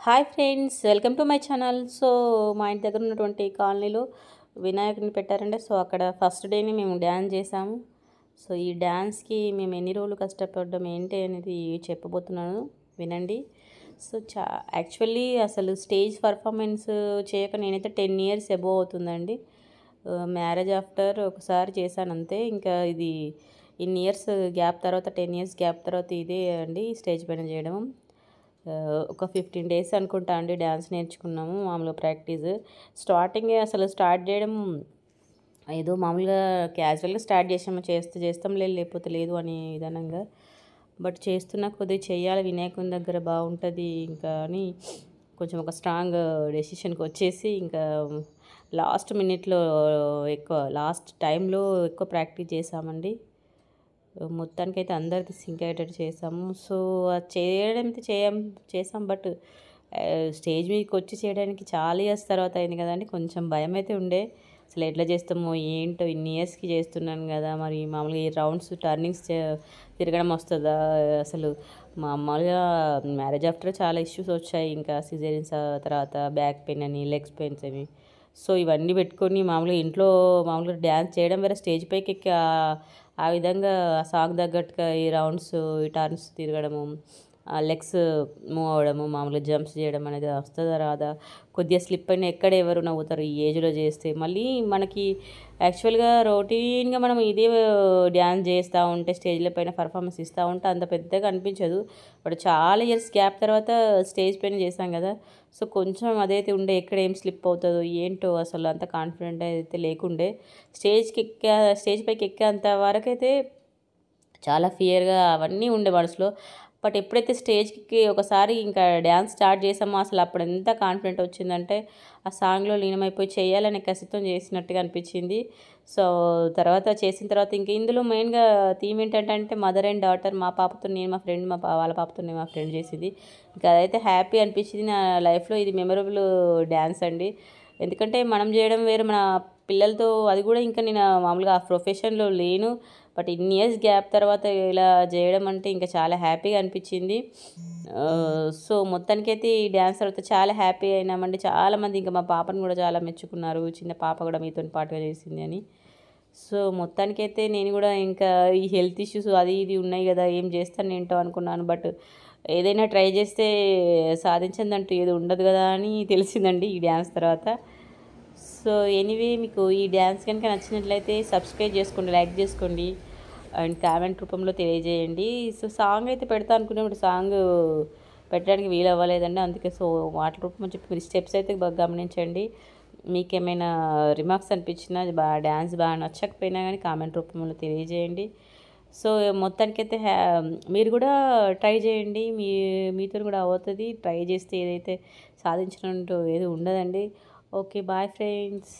Hi friends, welcome to my channel. So మా ఇంటి దగ్గర ఉన్నటువంటి కాలనీలో వినాయకుడిని పెట్టారంటే సో అక్కడ ఫస్ట్ డేని మేము డ్యాన్స్ చేసాము. సో ఈ డ్యాన్స్కి మేము ఎన్ని రోజులు కష్టపడ్డాం ఏంటి అనేది చెప్పబోతున్నాను, వినండి. సో యాక్చువల్లీ అసలు స్టేజ్ పర్ఫార్మెన్స్ చేయక నేనైతే 10 years అబోవ్ అవుతుందండి. మ్యారేజ్ ఆఫ్టర్ ఒకసారి చేశాను అంతే. ఇంకా ఇది ఇన్ని ఇయర్స్ గ్యాప్ తర్వాత 10 years గ్యాప్ తర్వాత ఇదే అండి స్టేజ్ పైన చేయడం. ఒక 15 days అనుకుంటా అండి డ్యాన్స్ నేర్చుకున్నాము. మామూలుగా ప్రాక్టీస్ స్టార్టింగే అసలు స్టార్ట్ చేయడం ఏదో మామూలుగా క్యాజువల్గా స్టార్ట్ చేసాము, చేస్తాంలే లేకపోతే లేదు అనే విధానంగా. బట్ చేస్తున్న కొద్దిగా చెయ్యాలి, వినాయకుని దగ్గర బాగుంటుంది ఇంకా అని కొంచెం ఒక స్ట్రాంగ్ డెసిషన్కి వచ్చేసి ఇంకా లాస్ట్ మినిట్లో లాస్ట్ టైంలో ఎక్కువ ప్రాక్టీస్ చేసామండి. మొత్తానికైతే అందరిది సింక్ అయ్యేటట్టు చేసాము. సో అది చేయడం అయితే చేసాం. బట్ స్టేజ్ మీదకి వచ్చి చేయడానికి చాలా ఇయర్స్ తర్వాత అయింది కదండి. కొంచెం భయం అయితే ఉండే, అసలు ఎట్లా చేస్తామో ఏంటో, ఇన్ని ఇయర్స్కి చేస్తున్నాను కదా, మరి మామూలుగా ఈ రౌండ్స్ టర్నింగ్స్ తిరగడం వస్తుందా, అసలు మామూలుగా మ్యారేజ్ ఆఫ్టర్ చాలా ఇష్యూస్ వచ్చాయి. ఇంకా సిజేరియన్స్ తర్వాత బ్యాక్ పెయిన్ అని, లెగ్స్ పెయిన్స్ అని. సో ఇవన్నీ పెట్టుకొని మామూలుగా ఇంట్లో మామూలుగా డ్యాన్స్ చేయడం వేరే, స్టేజ్ పైకి ఎక్కి ఆ విధంగా ఆ సాంగ్ తగ్గట్టుగా ఈ రౌండ్స్, ఈ టర్న్స్ తిరగడము, లెగ్స్ మూవ్ అవ్వడము, మామూలుగా జంప్స్ చేయడం అనేది వస్తుందా రాదా, కొద్దిగా స్లిప్ అయినా ఎక్కడ ఎవరు నవ్వుతారు ఈ ఏజ్లో చేస్తే. మళ్ళీ మనకి యాక్చువల్గా రొటీన్గా మనం ఇదే డ్యాన్స్ చేస్తూ ఉంటే స్టేజ్ల పైన పర్ఫార్మెన్స్ ఇస్తూ ఉంటే అంత పెద్దగా అనిపించదు. బట్ చాలా ఇయర్స్ గ్యాప్ తర్వాత స్టేజ్ పైన చేసాం కదా, సో కొంచెం అదైతే ఉండే, ఎక్కడ ఏం స్లిప్ అవుతుందో ఏంటో అసలు అంత కాన్ఫిడెంట్ అయితే లేకుండే. స్టేజ్ పైకి ఎక్కేంత వరకైతే చాలా ఫియర్గా అవన్నీ ఉండే మనసులో. బట్ ఎప్పుడైతే స్టేజ్కి ఒకసారి ఇంకా డ్యాన్స్ స్టార్ట్ చేసామో అసలు అప్పుడు ఎంత కాన్ఫిడెంట్ వచ్చిందంటే ఆ సాంగ్లో లీనమైపోయి చేయాలనే కసితో చేసినట్టుగా అనిపించింది. సో తర్వాత చేసిన తర్వాత ఇంకా ఇందులో మెయిన్గా థీమ్ ఏంటంటే మదర్ అండ్ డాటర్, మా పాపతో నేను మా ఫ్రెండ్, వాళ్ళ పాపతో నేను మా ఫ్రెండ్ చేసింది. ఇంకా అదైతే హ్యాపీ అనిపించింది. నా లైఫ్లో ఇది మెమరబుల్ డ్యాన్స్ అండి. ఎందుకంటే మనం చేయడం వేరు, మన పిల్లలతో అది కూడా. ఇంకా నేను మామూలుగా ఆ ప్రొఫెషన్లో లేను, బట్ ఇన్ని ఇయర్స్ గ్యాప్ తర్వాత ఇలా చేయడం అంటే ఇంకా చాలా హ్యాపీగా అనిపించింది. సో మొత్తానికైతే ఈ డ్యాన్స్ తర్వాత చాలా హ్యాపీ అయినామండి. చాలామంది ఇంకా మా పాపను కూడా చాలా మెచ్చుకున్నారు, చిన్న పాప కూడా మీతో పాటుగా చేసింది అని. సో మొత్తానికైతే నేను కూడా ఇంకా ఈ హెల్త్ ఇష్యూస్ అది ఇది ఉన్నాయి కదా, ఏం చేస్తాను ఏంటో అనుకున్నాను. బట్ ఏదైనా ట్రై చేస్తే సాధించిందంటూ ఏది ఉండదు కదా అని తెలిసిందండి ఈ డ్యాన్స్ తర్వాత. సో ఎనీవే, మీకు ఈ డ్యాన్స్ కనుక నచ్చినట్లయితే సబ్స్క్రైబ్ చేసుకోండి, లైక్ చేసుకోండి అండ్ కామెంట్ రూపంలో తెలియజేయండి. సో సాంగ్ అయితే పెడతా అనుకున్నప్పుడు సాంగ్ పెట్టడానికి వీలు అవ్వలేదండి, అందుకే సో మాటల రూపంలో చెప్పి మీరు స్టెప్స్ అయితే బాగా గమనించండి. మీకేమైనా రిమార్క్స్ అనిపించినా, డ్యాన్స్ బాగా నచ్చకపోయినా కానీ కామెంట్ రూపంలో తెలియజేయండి. సో మొత్తానికైతే మీరు కూడా ట్రై చేయండి, మీతో కూడా అవుతుంది. ట్రై చేస్తే ఏదైతే సాధించినట్టు ఏది ఉండదండి. Okay, bye friends.